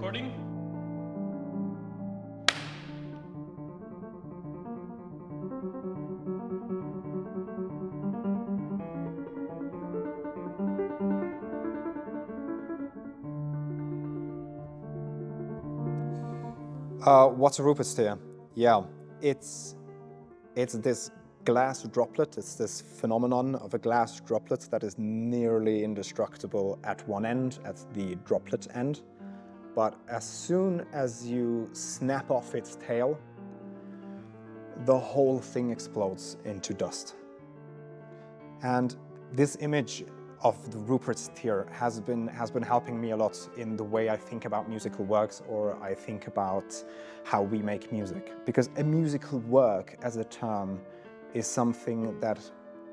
recording? What's a Rupert sphere? Yeah, it's this glass droplet. It's this phenomenon of a glass droplet that is nearly indestructible at one end, at the droplet end. But as soon as you snap off its tail, the whole thing explodes into dust. And this image of the Rupert sphere has been helping me a lot in the way I think about musical works, or I think about how we make music. Because a musical work as a term is something that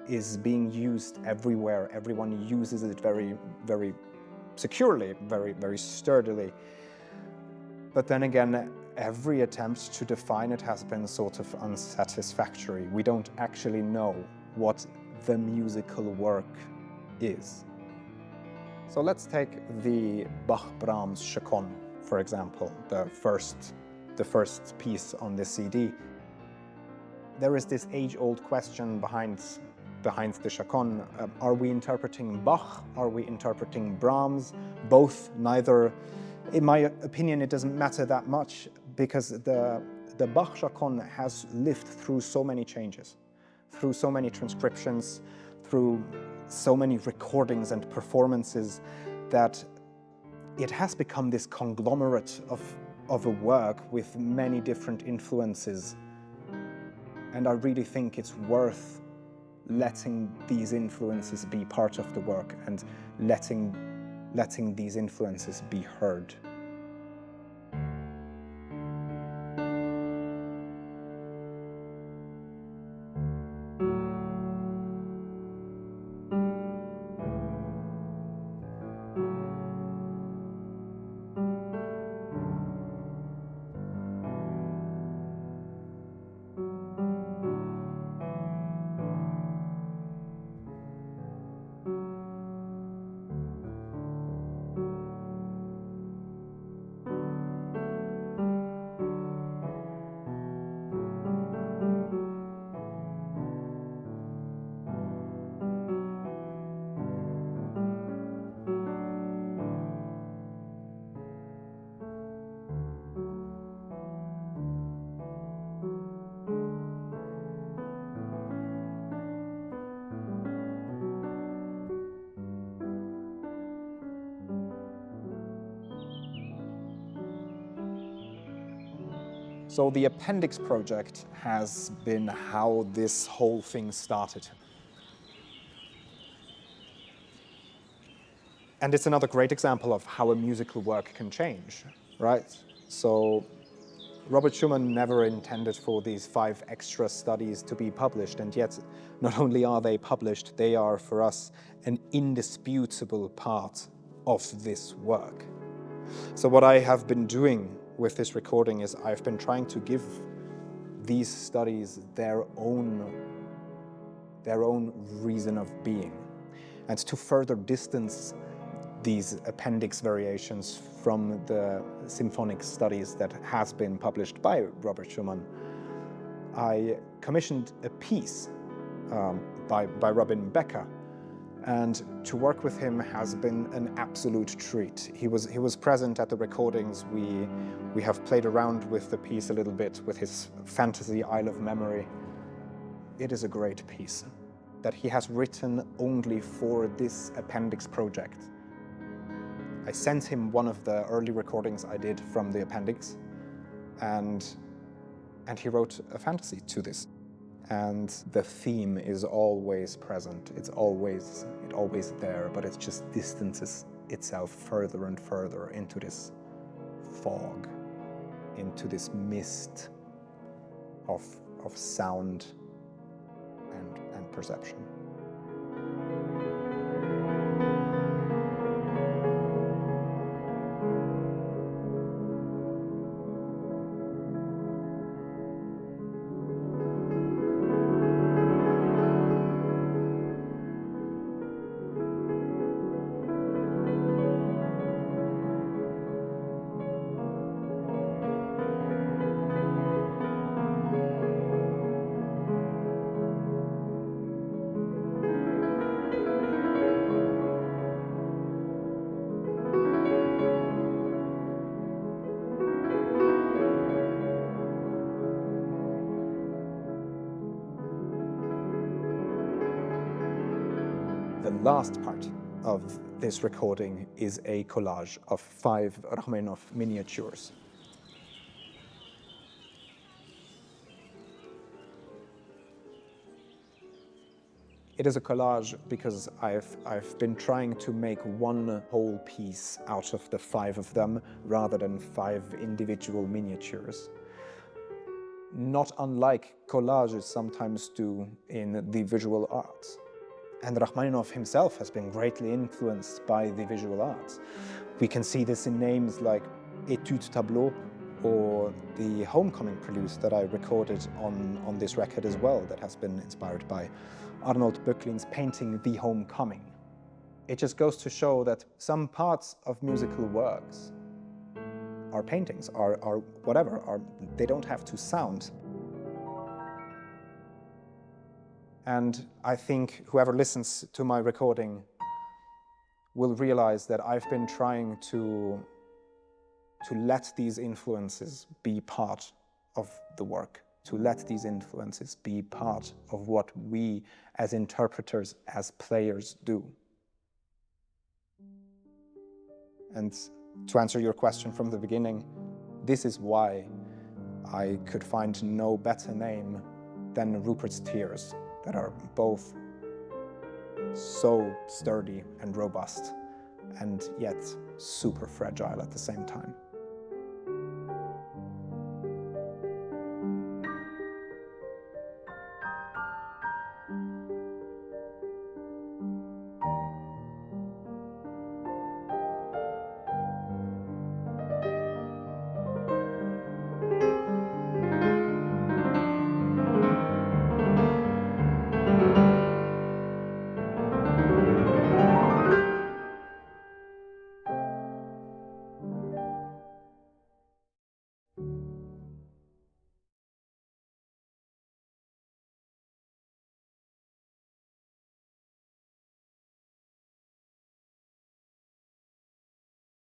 is being used everywhere. Everyone uses it very, very securely, very, very sturdily. But then again, every attempt to define it has been sort of unsatisfactory. We don't actually know what the musical work is. So let's take the Bach-Brahms Chaconne, for example, the first piece on this CD. There is this age-old question behind the Chaconne. Are we interpreting Bach? Are we interpreting Brahms? Both, neither. In my opinion, it doesn't matter that much, because the Bach Chaconne has lived through so many changes, through so many transcriptions, through so many recordings and performances, that it has become this conglomerate of a work with many different influences. And I really think it's worth letting these influences be part of the work and letting these influences be heard. So the appendix project has been how this whole thing started. And it's another great example of how a musical work can change, right? So Robert Schumann never intended for these 5 extra studies to be published, and yet not only are they published, they are for us an indisputable part of this work. So what I have been doing with this recording is I've been trying to give these studies their own reason of being, and to further distance these appendix variations from the symphonic studies that has been published by Robert Schumann. I commissioned a piece by Robin Becker, and to work with him has been an absolute treat. He was present at the recordings. We have played around with the piece a little bit with his fantasy Isle of Memory. It is a great piece that he has written only for this appendix project. I sent him one of the early recordings I did from the appendix, and he wrote a fantasy to this. And the theme is always present. It's always there, but it just distances itself further and further into this fog, into this mist of sound and perception. last part of this recording is a collage of 5 Rachmaninov miniatures. It is a collage because I've been trying to make one whole piece out of the 5 of them rather than 5 individual miniatures. Not unlike collages sometimes do in the visual arts. And Rachmaninov himself has been greatly influenced by the visual arts. We can see this in names like Étude Tableau or the Homecoming Prelude that I recorded on this record as well, that has been inspired by Arnold Böcklin's painting The Homecoming. It just goes to show that some parts of musical works, our paintings, are whatever, they don't have to sound. And I think whoever listens to my recording will realize that I've been trying to let these influences be part of the work, to let these influences be part of what we as interpreters, as players do. And to answer your question from the beginning, this is why I could find no better name than Rupert's Tears, that are both so sturdy and robust, and yet super fragile at the same time.